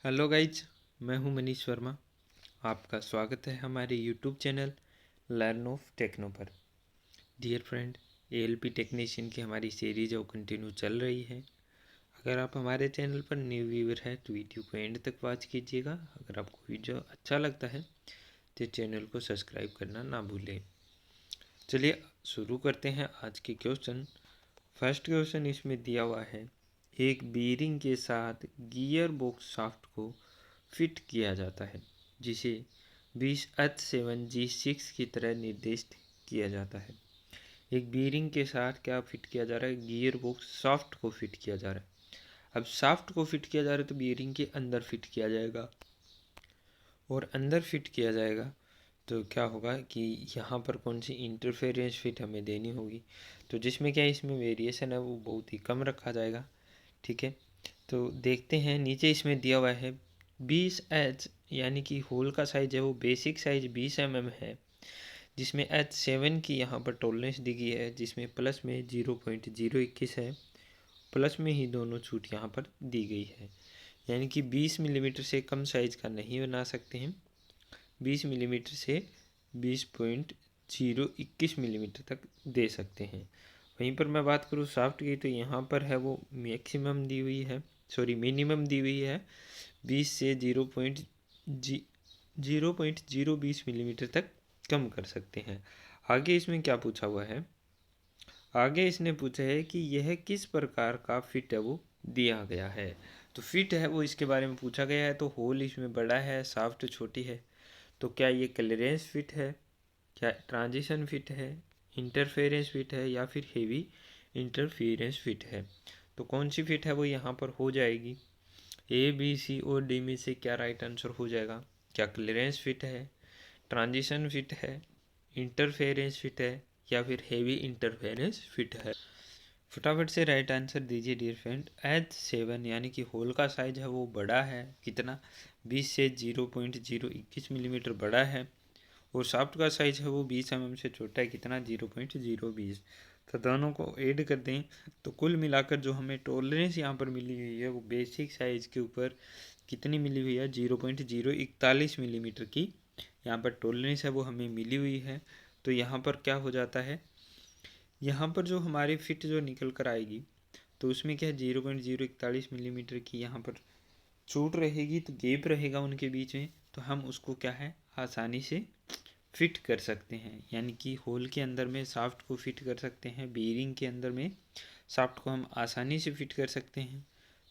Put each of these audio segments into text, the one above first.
Hello guys, मैं हूं मनीष वर्मा। आपका स्वागत है हमारे YouTube channel learn of techno पर। डियर फ्रेंड, एएलपी टेक्नीशियन की हमारी सीरीज है वो कंटिन्यू चल रही है। अगर आप हमारे चैनल पर न्यू व्यूअर है तो वीडियो को एंड तक वॉच कीजिएगा। अगर आपको वीडियो अच्छा लगता है तो चैनल को सब्सक्राइब करना ना भूलें। चलिए शुरू करते हैं आज के क्वेश्चन। फर्स्ट क्वेश्चन इसमें दिया हुआ है, एक बीयरिंग के साथ गियर बॉक्स शाफ्ट को फिट किया जाता है जिसे 20H7G6 की तरह निर्दिष्ट किया जाता है। एक बीयरिंग के साथ क्या फिट किया जा रहा है? गियर बॉक्स शाफ्ट को फिट किया जा रहा है। अब शाफ्ट को फिट किया जा रहा है तो बीयरिंग के अंदर फिट किया जाएगा, और अंदर फिट किया जाएगा तो क्या होगा कि यहाँ पर कौन सी इंटरफेरेंस फिट हमें देनी होगी, तो जिसमें क्या इसमें वेरिएशन है वो बहुत ही कम रखा जाएगा। ठीक है, तो देखते हैं नीचे इसमें दिया हुआ है 20H, यानी कि होल का साइज है वो बेसिक साइज 20 mm है, जिसमें H7 की यहाँ पर टॉलरेंस दी गई है, जिसमें प्लस में 0.021 है, प्लस में ही दोनों छूट यहाँ पर दी गई है। यानी कि 20 मिलीमीटर से कम साइज का नहीं बना सकते हैं, 20 मिलीमीटर से 20.021 मिलीमीटर तक दे सकते हैं। वहीं पर मैं बात करूँ शाफ्ट की, तो यहाँ पर है वो मैक्सिमम दी हुई है, मिनिमम दी हुई है 20 से 0.020 मिलीमीटर तक कम कर सकते हैं। आगे इसमें क्या पूछा हुआ है? आगे इसने पूछा है कि यह किस प्रकार का फिट है वो दिया गया है। तो फिट है वो इसके बारे में पूछा गया है। तो होल इसमें बड़ा है, शाफ्ट छोटी है, तो क्या ये क्लियरेंस फिट है, क्या ट्रांजिशन फिट है, इंटरफेरेंस फिट है, या फिर हेवी इंटरफेरेंस फिट है? तो कौन सी फिट है वो यहाँ पर हो जाएगी? ए, बी, सी और डी में से क्या राइट आंसर हो जाएगा? क्या क्लियरेंस फिट है, ट्रांजिशन फिट है, इंटरफेरेंस फिट है, या फिर हेवी इंटरफेरेंस फिट है? फटाफट से राइट आंसर दीजिए डियर फ्रेंड। H7 यानी कि होल का साइज है वो बड़ा है, कितना? 20 से 0.021 मिलीमीटर बड़ा है, और शाफ्ट का साइज है वो 20 mm से छोटा है, कितना? 0.020। तो दोनों को ऐड कर दें तो कुल मिलाकर जो हमें टॉलरेंस यहाँ पर मिली हुई है वो बेसिक साइज के ऊपर कितनी मिली हुई है? 0.041 मिलीमीटर की यहाँ पर टॉलरेंस है वो हमें मिली हुई है। तो यहाँ पर क्या हो जाता है, यहाँ पर जो हमारी फिट जो निकल कर आएगी तो उसमें क्या है, 0.041 मिलीमीटर की यहाँ पर छूट रहेगी, तो गैप रहेगा उनके बीच में, तो हम उसको क्या है आसानी से फिट कर सकते हैं। यानी कि होल के अंदर में शाफ्ट को फिट कर सकते हैं, बीयरिंग के अंदर में शाफ्ट को हम आसानी से फिट कर सकते हैं।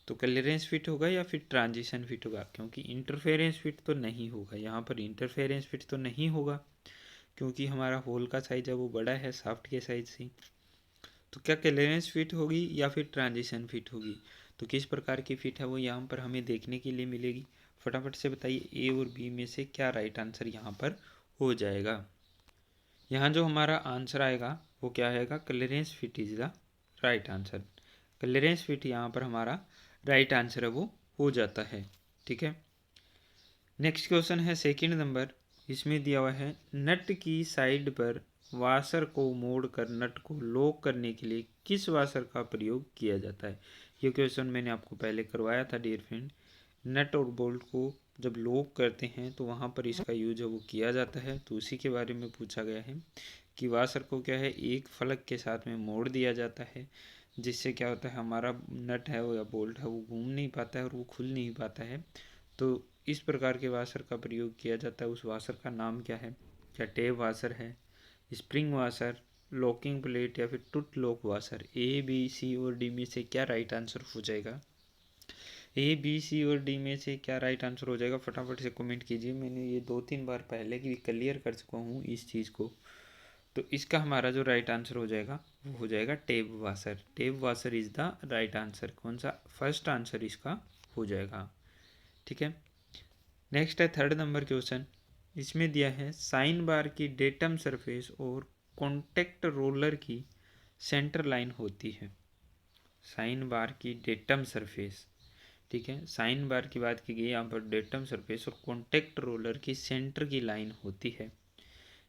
तो क्लियरेंस फिट होगा या फिर ट्रांजिशन फिट होगा? क्योंकि इंटरफेरेंस फिट तो नहीं होगा, यहाँ पर इंटरफेरेंस फिट तो नहीं होगा क्योंकि हमारा होल का साइज है वो बड़ा है शाफ्ट के साइज से। तो क्या क्लियरेंस फिट होगी या फिर ट्रांजिशन फिट होगी? तो किस प्रकार की फिट है वो यहाँ पर हमें देखने के लिए मिलेगी। फटाफट से बताइए ए और बी में से क्या राइट आंसर यहाँ पर हो जाएगा। यहाँ जो हमारा आंसर आएगा वो क्या आएगा? Clearance fit is the right answer. Clearance fit यहाँ पर हमारा राइट आंसर है वो हो जाता है। ठीक है, नेक्स्ट क्वेश्चन है सेकंड नंबर। इसमें दिया हुआ है, नट की साइड पर वाशर को मोड़कर नट को लॉक करने के लिए किस वाशर का प्रयोग किया जाता है? ये क्वेश्चन मैंने आपको पहले करवाया था डियर फ्रेंड। नट और बोल्ट को जब लॉक करते हैं तो वहाँ पर इसका यूज है वो किया जाता है, तो उसी के बारे में पूछा गया है कि वाशर को क्या है एक फलक के साथ में मोड़ दिया जाता है, जिससे क्या होता है हमारा नट है वो या बोल्ट है वो घूम नहीं पाता है और वो खुल नहीं पाता है। तो इस प्रकार के वाशर का प्रयोग किया जाता है। उस वाशर का नाम क्या है? क्या टैब वाशर है, स्प्रिंग वाशर, लॉकिंग प्लेट, या फिर टूट लॉक वाशर? ए, बी, सी और डी में से क्या राइट आंसर हो जाएगा? ए, बी, सी और डी में से क्या राइट आंसर हो जाएगा? फटाफट से कमेंट कीजिए। मैंने ये 2-3 बार पहले भी क्लियर कर चुका हूँ इस चीज़ को। तो इसका हमारा जो राइट आंसर हो जाएगा वो हो जाएगा tab washer. Tab washer is the right answer. कौन सा? फर्स्ट आंसर इसका हो जाएगा। ठीक है, नेक्स्ट है थर्ड नंबर क्वेश्चन। इसमें दिया है, साइन बार की डेटम सरफेस और कॉन्टेक्ट रोलर की सेंटर लाइन होती है। साइन बार की डेटम सरफेस, ठीक है, साइन बार की बात की गई यहाँ पर, डेटम सरफेस और कॉन्टेक्ट रोलर की सेंटर की लाइन होती है।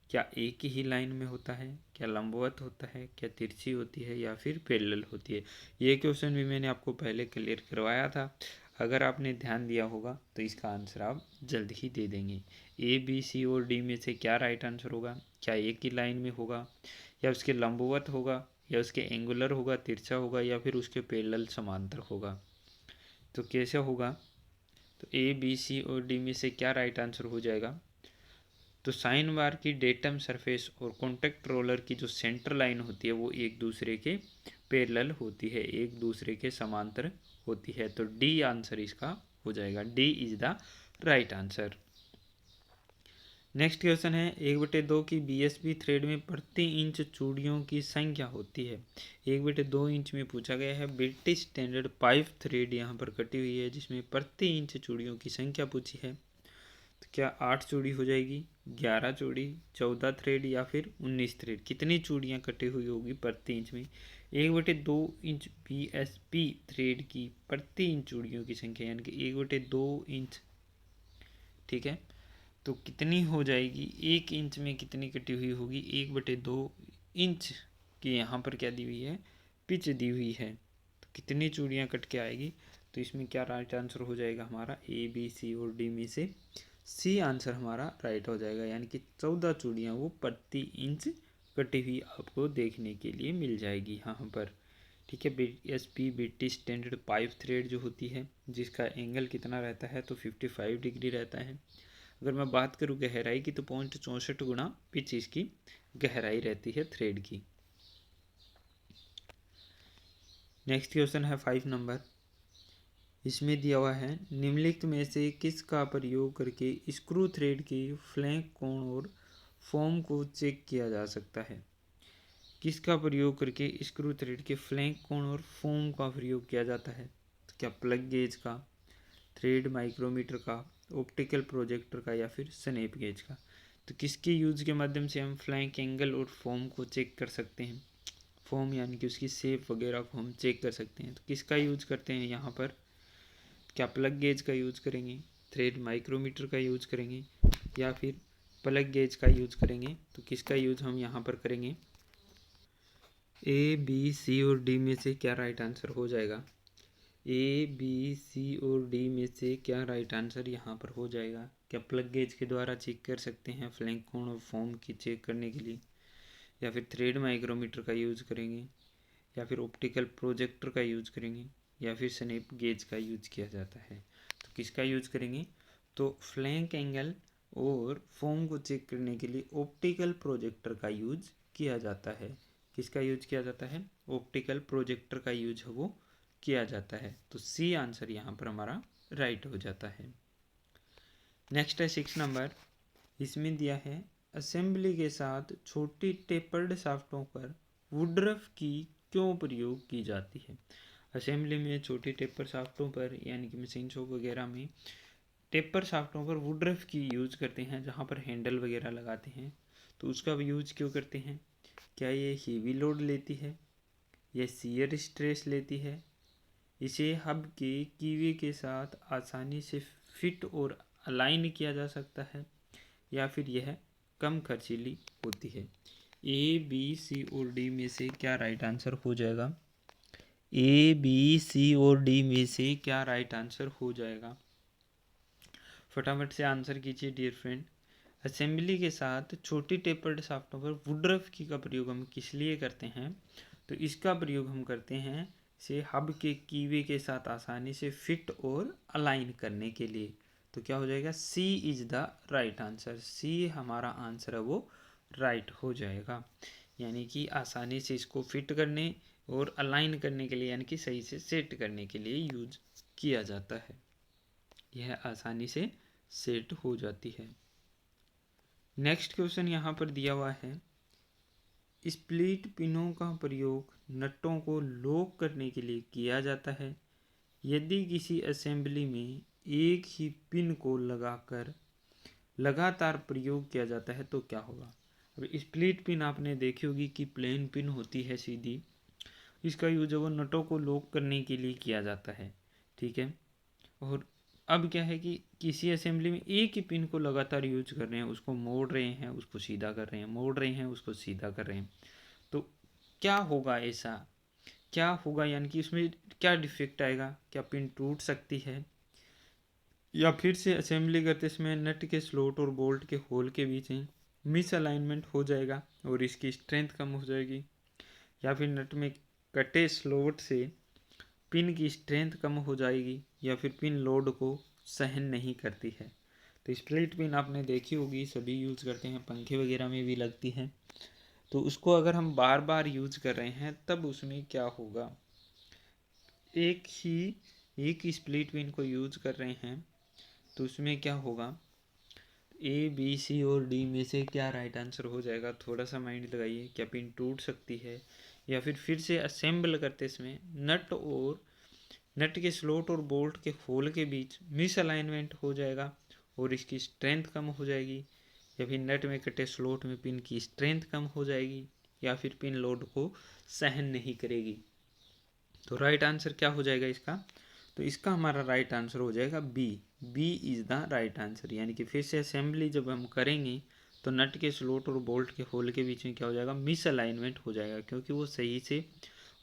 क्या एक ही लाइन में होता है, क्या लंबवत होता है, क्या तिरछी होती है, या फिर पैरेलल होती है? ये क्वेश्चन भी मैंने आपको पहले क्लियर करवाया था। अगर आपने ध्यान दिया होगा तो इसका आंसर आप जल्द ही दे देंगे। ए बी सी और डी में से क्या राइट आंसर होगा? क्या एक ही लाइन में होगा, या उसके लंबवत होगा, या उसके एंगुलर होगा, तिरछा होगा, या फिर उसके पैरेलल समांतर होगा? तो कैसे होगा? तो ए बी सी और डी में से क्या राइट आंसर हो जाएगा? तो साइन बार की डेटम सरफेस और कॉन्टैक्ट रोलर की जो सेंटर लाइन होती है वो एक दूसरे के पैरेलल होती है, एक दूसरे के समांतर होती है। तो डी आंसर इसका हो जाएगा। D is the right answer. Next question है, 1/2 की बीएसपी थ्रेड में प्रति इंच चूड़ियों की संख्या होती है। 1/2 इंच में पूछा गया है। ब्रिटिश स्टैंडर्ड पाइप थ्रेड यहाँ पर कटी हुई है जिसमें प्रति इंच चूड़ियों की संख्या पूछी है। तो क्या 8 चूड़ी हो जाएगी, 11 चूड़ी, 14 थ्रेड या फिर 19 थ्रेड? कितनी चूड़ियाँ कटी हुई होगी प्रति इंच में? 1/2 इंच बीएसपी थ्रेड की प्रति इंच चूड़ियों की संख्या यानी कि 1/2 इंच, ठीक है। तो कितनी हो जाएगी? 1 इंच में कितनी कटी हुई होगी? 1/2 इंच की यहाँ पर क्या दी हुई है? पिच दी हुई है। तो कितनी चूड़ियाँ कट के आएगी? तो इसमें क्या राइट आंसर हो जाएगा हमारा? ए बी सी और डी में से सी आंसर हमारा राइट हो जाएगा, यानी कि 14 चूड़ियाँ वो प्रति इंच कटी हुई आपको देखने के लिए मिल जाएगी यहाँ पर, ठीक है। BSP British standard pipe thread जो होती है जिसका एंगल कितना रहता है? तो 55 डिग्री रहता है। अगर मैं बात करूँ गहराई की तो 0.64 गुना पिच इसकी गहराई रहती है थ्रेड की। नेक्स्ट क्वेश्चन है 5 नंबर। इसमें दिया हुआ है, निम्नलिखित में से किसका प्रयोग करके स्क्रू थ्रेड के फ्लैंक कोण और फॉर्म को चेक किया जा सकता है? किसका प्रयोग करके स्क्रू थ्रेड के फ्लैंक कोण और फॉर्म का प्रयोग किया जाता है? तो क्या प्लग गेज का, थ्रेड माइक्रोमीटर का, ऑप्टिकल प्रोजेक्टर का, या फिर स्नैप गेज का? तो किसके यूज के माध्यम से हम फ्लैंक एंगल और फॉर्म को चेक कर सकते हैं? फॉर्म यानी कि उसकी शेप वगैरह को हम चेक कर सकते हैं। तो किसका यूज करते हैं यहाँ पर? क्या प्लग गेज का यूज करेंगे, थ्रेड माइक्रोमीटर का यूज करेंगे, या फिर प्लग गेज का यूज करेंगे? तो किसका यूज हम यहाँ पर करेंगे? ए बी सी और डी में से क्या राइट आंसर हो जाएगा? ए बी सी और डी में से क्या राइट आंसर यहाँ पर हो जाएगा? क्या प्लग गेज के द्वारा चेक कर सकते हैं फ्लैंक कोण और फॉर्म की चेक करने के लिए, या फिर थ्रेड माइक्रोमीटर का यूज़ करेंगे, या फिर ऑप्टिकल प्रोजेक्टर का यूज़ करेंगे, या फिर स्नैप गेज का यूज किया जाता है? तो किसका यूज करेंगे? तो फ्लैंक एंगल और फॉर्म को चेक करने के लिए ऑप्टिकल प्रोजेक्टर का यूज किया जाता है। किसका यूज किया जाता है? ऑप्टिकल प्रोजेक्टर का यूज है वो किया जाता है। तो सी आंसर यहाँ पर हमारा राइट हो जाता है। नेक्स्ट है 6 नंबर। इसमें दिया है, असेंबली के साथ छोटी टेपर्ड शाफ्टों पर वुडरफ की क्यों प्रयोग की जाती है? असेंबली में छोटी टेपर शाफ्टों पर यानी कि मशीन शॉप वगैरह में टेपर शाफ्टों पर वुडरफ की यूज करते हैं, जहाँ पर हैंडल वगैरह लगाते हैं। तो उसका यूज क्यों करते हैं? क्या ये हेवी लोड लेती है, या शियर स्ट्रेस लेती है, इसे हब के कीवे के साथ आसानी से फिट और अलाइन किया जा सकता है, या फिर यह कम खर्चीली होती है? ए बी सी और डी में से क्या राइट आंसर हो जाएगा? ए बी सी और डी में से क्या राइट आंसर हो जाएगा? फटाफट से आंसर कीजिए डियर फ्रेंड। असेंबली के साथ छोटी टेपर्ड शाफ्टों पर वुडरफ की का प्रयोग हम किस लिए करते हैं? तो इसका प्रयोग हम करते हैं से हब के कीवे के साथ आसानी से फिट और अलाइन करने के लिए। तो क्या हो जाएगा? सी इज द राइट आंसर। सी हमारा आंसर है वो राइट हो जाएगा, यानी कि आसानी से इसको फिट करने और अलाइन करने के लिए यानी कि सही से सेट करने के लिए यूज किया जाता है। यह आसानी से सेट हो जाती है। नेक्स्ट क्वेश्चन यहाँ पर दिया हुआ है, स्प्लिट पिनों का प्रयोग नटों को लॉक करने के लिए किया जाता है। यदि किसी असेंबली में एक ही पिन को लगाकर लगातार प्रयोग किया जाता है तो क्या होगा? अब स्प्लिट पिन आपने देखी होगी कि प्लेन पिन होती है सीधी, इसका यूज वो नटों को लॉक करने के लिए किया जाता है, ठीक है। और अब क्या है कि किसी असेंबली में एक ही पिन को लगातार यूज कर रहे हैं, उसको मोड़ रहे हैं, उसको सीधा कर रहे हैं, मोड़ रहे हैं, उसको सीधा कर रहे हैं। तो क्या होगा? ऐसा क्या होगा यानी कि उसमें क्या डिफेक्ट आएगा? क्या पिन टूट सकती है, या फिर से असेंबली करते समय नट के स्लॉट और बोल्ट के होल के बीच में मिस अलाइनमेंट हो जाएगा और इसकी स्ट्रेंथ कम हो जाएगी। या फिर नट में कटे स्लॉट से पिन की स्ट्रेंथ कम हो जाएगी, या फिर पिन लोड को सहन नहीं करती है। तो स्प्लिट पिन आपने देखी होगी, सभी यूज़ करते हैं, पंखे वगैरह में भी लगती है। तो उसको अगर हम बार बार यूज कर रहे हैं तब उसमें क्या होगा, एक स्प्लिट पिन को यूज कर रहे हैं तो उसमें क्या होगा, ए बी सी और डी में से क्या राइट आंसर हो जाएगा। थोड़ा सा माइंड लगाइए, क्या पिन टूट सकती है, या फिर से असेंबल करते समय नट के स्लॉट और बोल्ट के होल के बीच मिस अलाइनमेंट हो जाएगा और इसकी स्ट्रेंथ कम हो जाएगी, या फिर नट में कटे स्लॉट में पिन की स्ट्रेंथ कम हो जाएगी, या फिर पिन लोड को सहन नहीं करेगी। तो राइट आंसर क्या हो जाएगा इसका, तो इसका हमारा राइट आंसर हो जाएगा B. B is the right answer. यानी कि फिर से असेंबली जब हम करेंगे तो नट के स्लॉट और बोल्ट के होल के बीच में क्या हो जाएगा, मिस अलाइनमेंट हो जाएगा, क्योंकि वो सही से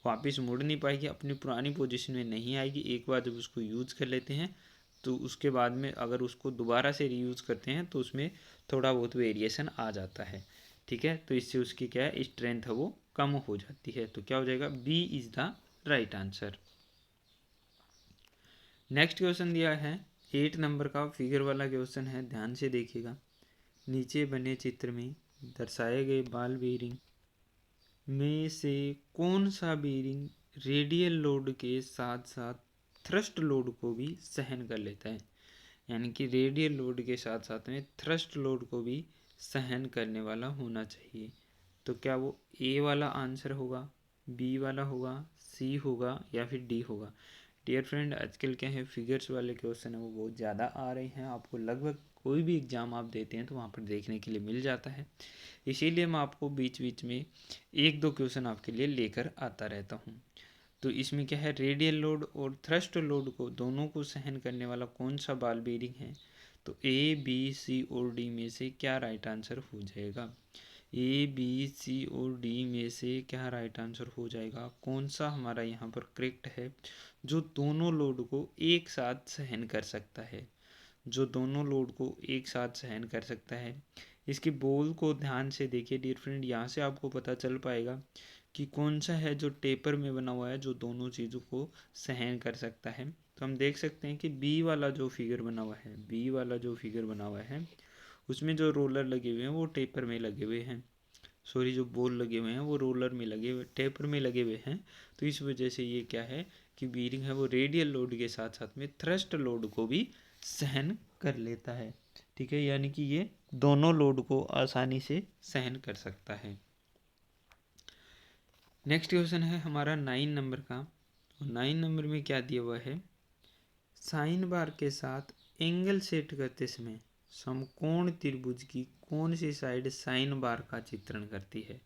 वापस मुड़ नहीं पाएगी, अपनी पुरानी पोजीशन में नहीं आएगी। एक बार जब उसको यूज़ कर लेते हैं तो उसके बाद में अगर उसको दोबारा से रीयूज़ करते हैं तो उसमें थोड़ा बहुत वेरिएशन आ जाता है। ठीक है, तो इससे उसकी क्या है, स्ट्रेंथ है वो कम हो जाती है। तो क्या हो जाएगा, B is the right answer. Next question दिया है 8 नंबर का फिगर वाला क्वेश्चन है, ध्यान से देखिएगा। नीचे बने चित्र में दर्शाए गए बॉल बेरिंग में से कौन सा बेरिंग रेडियल लोड के साथ साथ थ्रस्ट लोड को भी सहन कर लेता है। यानी कि रेडियल लोड के साथ साथ में थ्रस्ट लोड को भी सहन करने वाला होना चाहिए। तो क्या वो ए वाला आंसर होगा, बी वाला होगा, सी होगा, या फिर डी होगा। डियर फ्रेंड, आजकल क्या है, फिगर्स वाले क्वेश्चन है वो बहुत ज़्यादा आ रहे हैं, आपको लगभग कोई भी एग्ज़ाम आप देते हैं तो वहाँ पर देखने के लिए मिल जाता है। इसीलिए मैं आपको बीच बीच में एक दो क्वेश्चन आपके लिए लेकर आता रहता हूँ। तो इसमें क्या है, रेडियल लोड और थ्रस्ट लोड को दोनों को सहन करने वाला कौन सा बॉल बेरिंग है। तो ए बी सी और डी में से क्या राइट आंसर हो जाएगा, ए बी सी और डी में से क्या राइट आंसर हो जाएगा, कौन सा हमारा यहाँ पर करेक्ट है जो दोनों लोड को एक साथ सहन कर सकता है, जो दोनों लोड को एक साथ सहन कर सकता है। इसकी बॉल को ध्यान से देखिए डियर फ्रेंड, यहाँ से आपको पता चल पाएगा कि कौन सा है जो टेपर में बना हुआ है जो दोनों चीज़ों को सहन कर सकता है। तो हम देख सकते हैं कि बी वाला जो फिगर बना हुआ है, बी वाला जो फिगर बना हुआ है उसमें जो रोलर लगे हुए हैं वो टेपर में लगे हुए हैं, सॉरी जो बॉल लगे हुए हैं वो रोलर में लगे हुए, टेपर में लगे हुए हैं। तो इस वजह से ये क्या है कि बीरिंग है वो रेडियल लोड के साथ साथ में थ्रस्ट लोड को भी सहन कर लेता है। ठीक है, यानी कि ये दोनों लोड को आसानी से सहन कर सकता है। नेक्स्ट क्वेश्चन है हमारा 9 नंबर का। 9 नंबर में क्या दिया हुआ है, साइन बार के साथ एंगल सेट करते समय समकोण त्रिभुज की कौन सी साइड साइन बार का चित्रण करती है,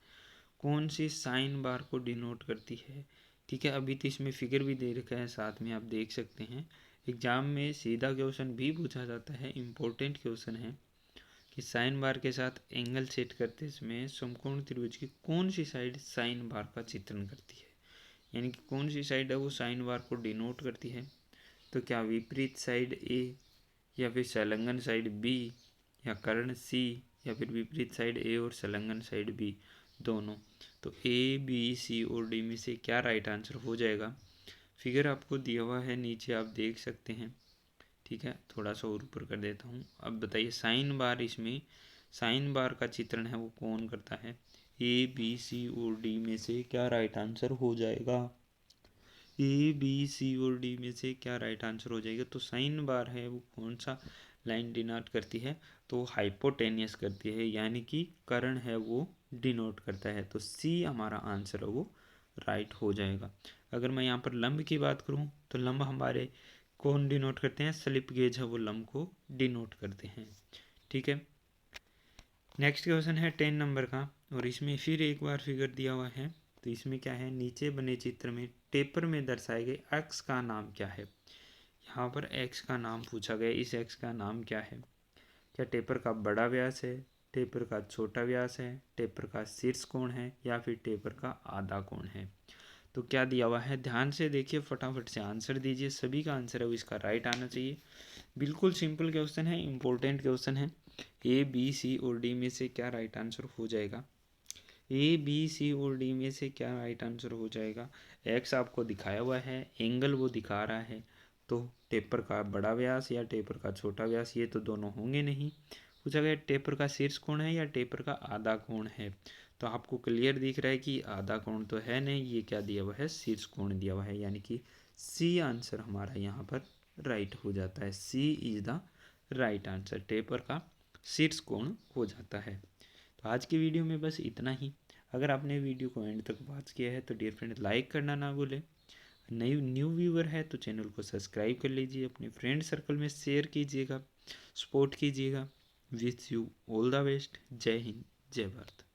कौन सी साइन बार को डिनोट करती है। ठीक है, अभी तो इसमें फिगर भी दे रखा है साथ में, आप देख सकते हैं। एग्जाम में सीधा क्वेश्चन भी पूछा जाता है, इम्पोर्टेंट क्वेश्चन है कि साइन बार के साथ एंगल सेट करते समय समकोण त्रिभुज की कौन सी साइड साइन बार का चित्रण करती है। यानी कि कौन सी साइड है वो साइन बार को डिनोट करती है। तो क्या विपरीत साइड ए, या फिर संलग्न साइड बी, या कर्ण सी, या फिर विपरीत साइड ए और संलग्न साइड बी दोनों। तो ए बी सी और डी में से क्या राइट आंसर हो जाएगा। फिगर आपको दिया हुआ है नीचे, आप देख सकते हैं। ठीक है, थोड़ा सा और ऊपर कर देता हूँ। अब बताइए साइन बार, इसमें साइन बार का चित्रण है वो कौन करता है। ए बी सी और डी में से क्या राइट आंसर हो जाएगा, ए बी सी और डी में से क्या राइट आंसर हो जाएगा। तो साइन बार है वो कौन सा लाइन डिनोट करती है, तो हाइपोटेनियस करती है, यानी कि कर्ण है वो डिनोट करता है। तो सी हमारा आंसर है वो राइट हो जाएगा। अगर मैं यहाँ पर लंब की बात करूँ तो लंब हमारे कौन डिनोट करते हैं, स्लिप गेज है वो लंब को डिनोट करते हैं। ठीक है, नेक्स्ट क्वेश्चन है 10 नंबर का, और इसमें फिर एक बार फिगर दिया हुआ है। तो इसमें क्या है, नीचे बने चित्र में टेपर में दर्शाए गए एक्स का नाम क्या है। यहाँ पर एक्स का नाम पूछा गया, इस एक्स का नाम क्या है। क्या टेपर का बड़ा व्यास है, टेपर का छोटा व्यास है, टेपर का शीर्ष कोण है, या फिर टेपर का आधा कोण है। तो क्या दिया हुआ है, ध्यान से देखिए, फटाफट से आंसर दीजिए। सभी का आंसर है वो इसका राइट आना चाहिए। बिल्कुल सिंपल क्वेश्चन है, इम्पोर्टेंट क्वेश्चन है। ए बी सी और डी में से क्या राइट आंसर हो जाएगा? ए बी सी और डी में से क्या राइट आंसर हो जाएगा? एक्स आपको दिखाया हुआ है, एंगल वो दिखा रहा है, तो टेपर का बड़ा व्यास या टेपर का छोटा व्यास, ये तो दोनों होंगे नहीं। पूछा गया टेपर का शीर्ष कोण है या टेपर का आधा कोण है, तो आपको क्लियर दिख रहा है कि आधा कोण तो है नहीं, ये क्या दिया हुआ है, शीर्ष कोण दिया हुआ है, यानी कि सी आंसर हमारा यहाँ पर राइट हो जाता है। C is the right answer, taper का शीर्ष कोण हो जाता है। तो आज की वीडियो में बस इतना ही। अगर आपने वीडियो को एंड तक वॉच किया है तो डियर फ्रेंड लाइक करना ना भूलें। न्यू व्यूअर है तो चैनल को सब्सक्राइब कर लीजिए, अपने फ्रेंड सर्कल में शेयर कीजिएगा, सपोर्ट कीजिएगा। Wish you all the best. जय हिंद, जय भारत।